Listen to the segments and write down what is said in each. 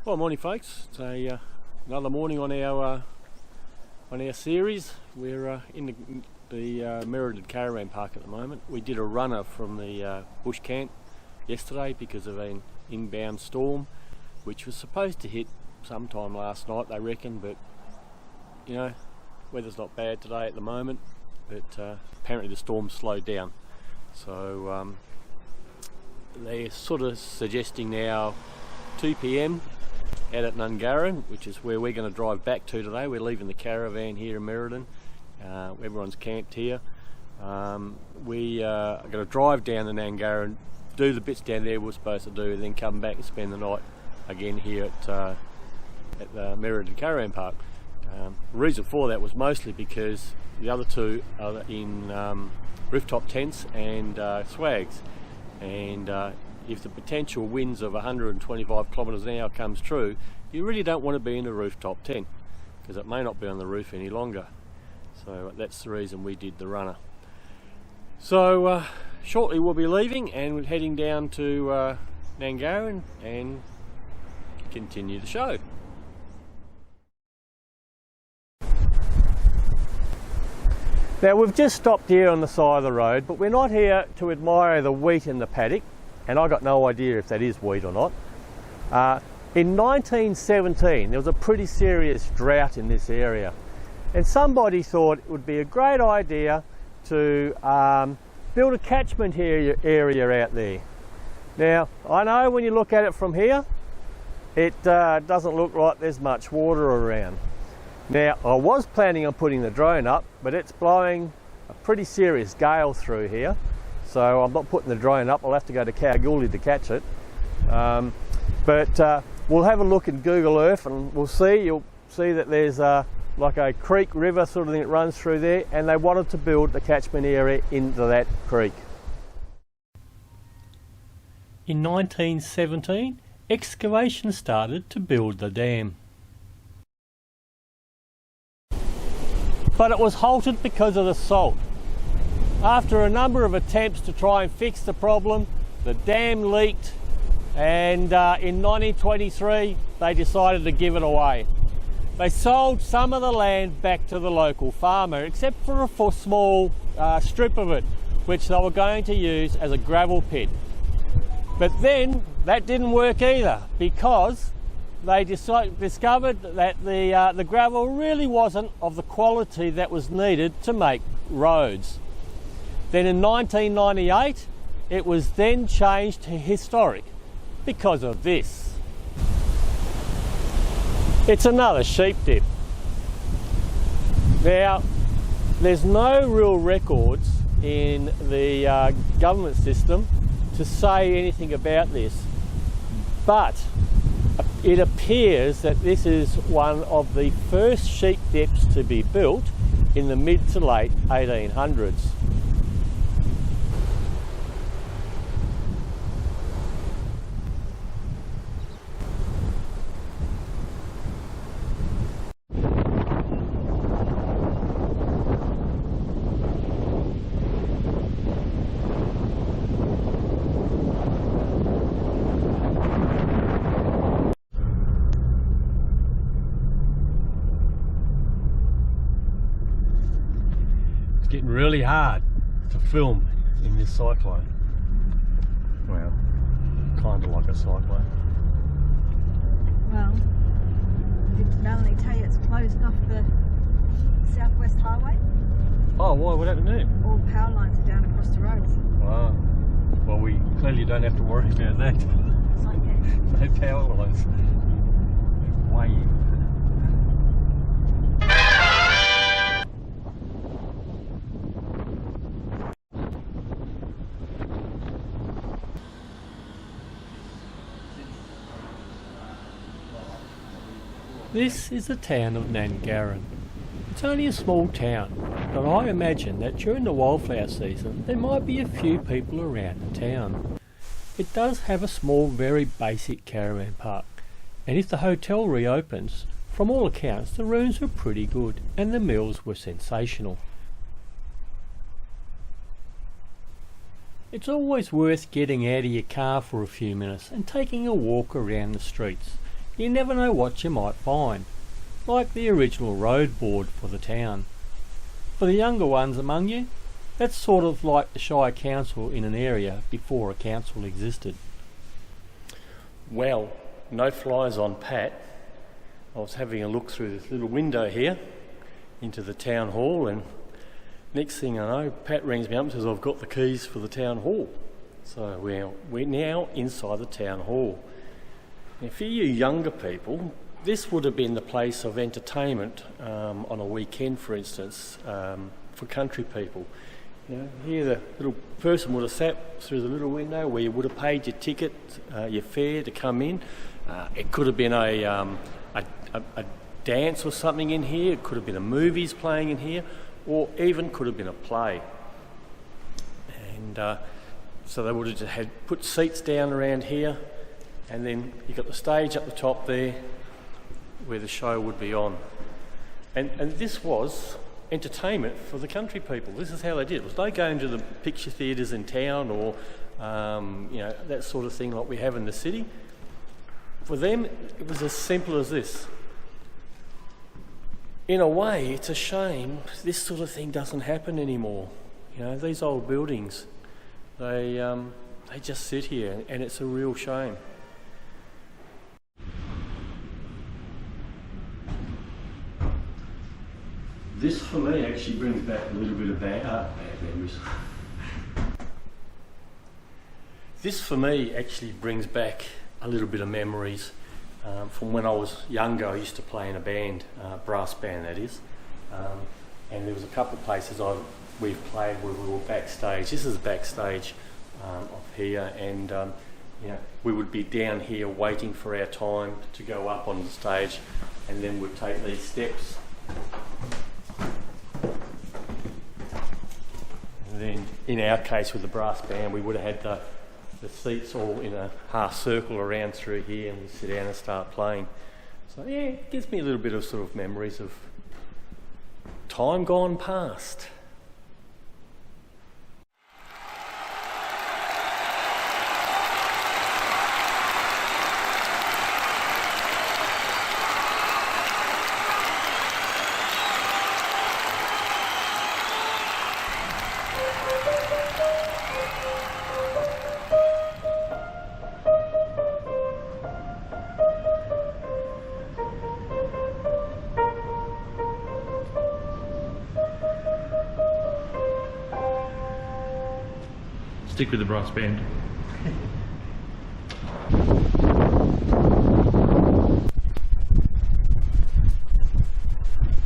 Well, morning folks. It's another morning on our series. We're in the Merredin caravan park at the moment. We did a runner from the bush camp yesterday because of an inbound storm which was supposed to hit sometime last night, they reckon, but you know, weather's not bad today at the moment, but apparently the storm's slowed down. So they're sort of suggesting now 2 p.m. out at Nungarin, which is where we're going to drive back to today. We're leaving the caravan here in Merredin. Everyone's camped here. We are going to drive down to Nungarin, do the bits down there we're supposed to do, and then come back and spend the night again here at the Merredin caravan park. The reason for that was mostly because the other two are in rooftop tents and swags, and if the potential winds of 125 kilometres an hour comes true, you really don't want to be in a rooftop tent because it may not be on the roof any longer. So that's the reason we did the runner. So shortly we'll be leaving and we're heading down to Nungarin and continue the show. Now we've just stopped here on the side of the road, but we're not here to admire the wheat in the paddock, and I got no idea if that is wheat or not. In 1917 there was a pretty serious drought in this area, and somebody thought it would be a great idea to build a catchment area out there. Now I know when you look at it from here, it doesn't look like there's much water around. Now I was planning on putting the drone up, but it's blowing a pretty serious gale through here, so I'm not putting the drone up. I'll have to go to Kalgoorlie to catch it. But we'll have a look in Google Earth and we'll see. You'll see that there's like a creek river sort of thing that runs through there, and they wanted to build the catchment area into that creek. In 1917, excavation started to build the dam. But it was halted because of the salt. After a number of attempts to try and fix the problem, the dam leaked, and in 1923 they decided to give it away. They sold some of the land back to the local farmer, except for a small strip of it, which they were going to use as a gravel pit. But then that didn't work either, because they discovered that the gravel really wasn't of the quality that was needed to make roads. Then in 1998, it was then changed to historic because of this. It's another sheep dip. Now, there's no real records in the government system to say anything about this, but it appears that this is one of the first sheep dips to be built in the mid to late 1800s. Getting really hard to film in this cyclone. Well, kind of like a cyclone. Well, did Melanie tell you it's closed off the Southwest Highway? Oh, why? What happened there? All the power lines are down across the roads. Wow. Well, we clearly don't have to worry about that. So, yeah. No power lines. Way in. This is the town of Nungarin. It's only a small town, but I imagine that during the wildflower season there might be a few people around the town. It does have a small, very basic caravan park, and if the hotel reopens, from all accounts the rooms were pretty good and the meals were sensational. It's always worth getting out of your car for a few minutes and taking a walk around the streets. you never know what you might find, like the original road board for the town. For the younger ones among you, that's sort of like the Shire Council in an area before a council existed. Well, no flies on Pat. I was having a look through this little window here into the town hall, and next thing I know, Pat rings me up and says, I've got the keys for the town hall. So we're now inside the town hall. Now, for you younger people, this would have been the place of entertainment on a weekend, for instance, for country people. You know, here the little person would have sat through the little window where you would have paid your ticket, your fare to come in. It could have been a dance or something in here. It could have been a movies playing in here, or even could have been a play. And so they would have just had put seats down around here, and then you got the stage up the top there where the show would be on. And this was entertainment for the country people. This is how they did it. It was no going to the picture theatres in town or that sort of thing like we have in the city. For them, it was as simple as this. In a way, it's a shame this sort of thing doesn't happen anymore. You know, these old buildings, they just sit here, and it's a real shame. This for me actually brings back a little bit of bad memories. This for me actually brings back a little bit of memories from when I was younger. I used to play in a band, brass band that is, and there was a couple of places we've played where we were backstage. This is backstage up here, and we would be down here waiting for our time to go up on the stage, and then we'd take these steps. And then in our case with the brass band, we would have had the seats all in a half circle around through here, and we'd sit down and start playing. So yeah, it gives me a little bit of sort of memories of time gone past. Stick with the brass band.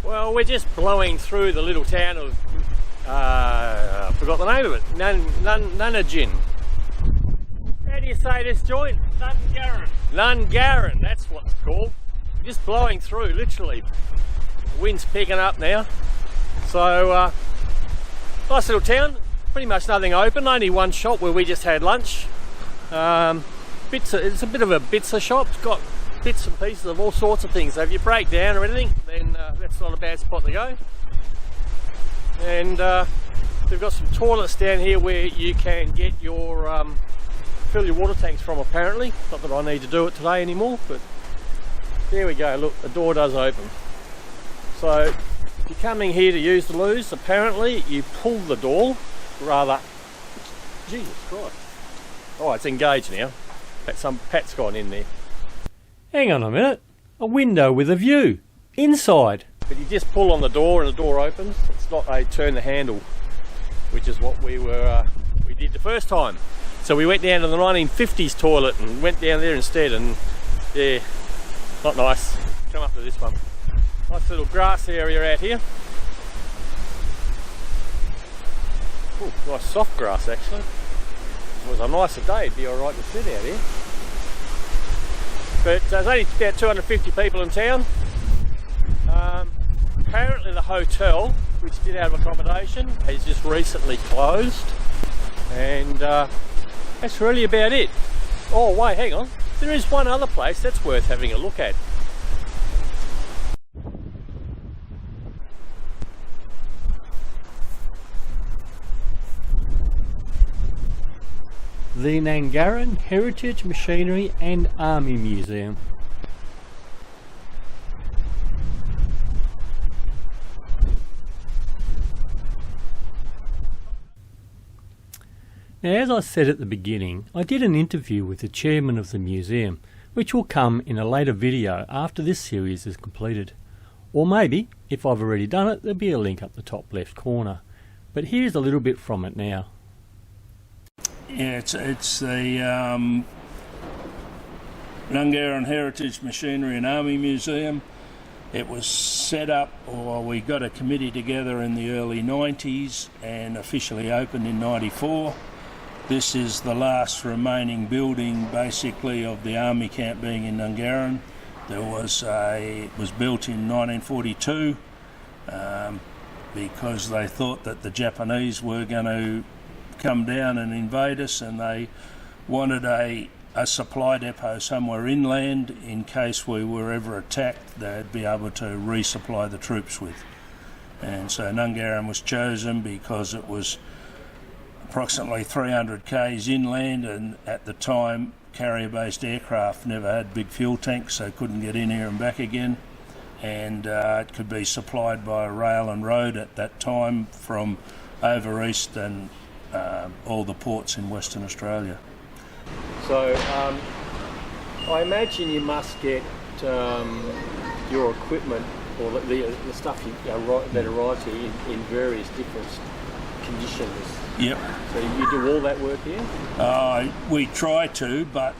Well, we're just blowing through the little town of, I forgot the name of it, Nungarin. How do you say this joint? Nungarin, that's what it's called. Just blowing through, literally. The wind's picking up now. So, nice little town. Pretty much nothing open, only one shop where we just had lunch. It's a bit of a bitzer shop. It's got bits and pieces of all sorts of things. So if you break down or anything, then that's not a bad spot to go. And they've got some toilets down here where you can get your fill your water tanks from, apparently. Not that I need to do it today anymore, but there we go. Look, the door does open. So if you're coming here to use the loos, apparently you pull the door. Rather, Jesus Christ. Oh, it's engaged now. Pat's gone in there. Hang on a minute. A window with a view. Inside. But you just pull on the door and the door opens. It's not a turn the handle, which is what we did the first time. So we went down to the 1950s toilet and went down there instead, and yeah, not nice. Come up to this one. Nice little grass area out here. Ooh, nice soft grass actually. If it was a nicer day, it'd be alright to sit out here. But there's only about 250 people in town. Apparently the hotel, which did have accommodation, has just recently closed. And that's really about it. Oh wait, hang on. There is one other place that's worth having a look at. The Nungarin Heritage Machinery and Army Museum. Now, as I said at the beginning, I did an interview with the chairman of the museum, which will come in a later video after this series is completed. Or maybe, if I've already done it, there'll be a link up the top left corner. But here's a little bit from it now. Yeah, it's the Nungarin Heritage Machinery and Army Museum. It was set up, or we got a committee together in the early 90s and officially opened in 94. This is the last remaining building basically of the army camp being in Nungarin. It was built in 1942 because they thought that the Japanese were going to come down and invade us, and they wanted a supply depot somewhere inland in case we were ever attacked. They'd be able to resupply the troops with. And so Nungarin was chosen because it was approximately 300 k's inland, and at the time carrier-based aircraft never had big fuel tanks, so couldn't get in here and back again, and it could be supplied by rail and road at that time from over east and all the ports in Western Australia. So I imagine you must get your equipment or the stuff that arrives here in various different conditions. Yep. So you do all that work here? We try to, but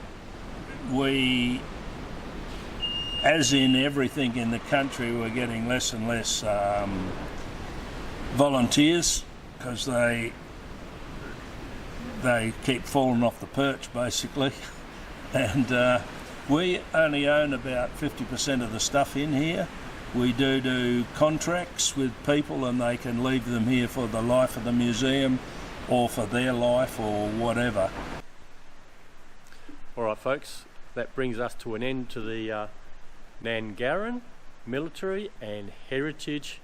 we, as in everything in the country, we're getting less and less volunteers because they keep falling off the perch basically, and we only own about 50% of the stuff in here. We do contracts with people, and they can leave them here for the life of the museum or for their life or whatever. Alright folks, that brings us to an end to the Nungarin Military and Heritage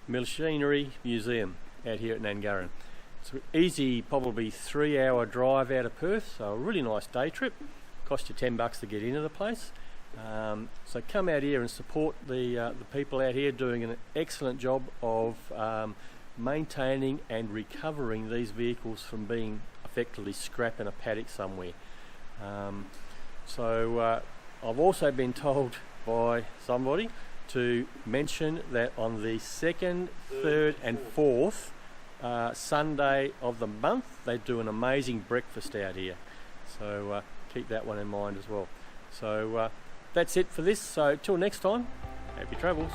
Machinery Museum out here at Nungarin. It's an easy, probably 3-hour drive out of Perth, so a really nice day trip. Cost you $10 to get into the place. So come out here and support the people out here doing an excellent job of maintaining and recovering these vehicles from being effectively scrap in a paddock somewhere. I've also been told by somebody to mention that on the 2nd, 3rd and 4th Sunday of the month they do an amazing breakfast out here, so keep that one in mind as well. So that's it for this, so till next time, happy travels.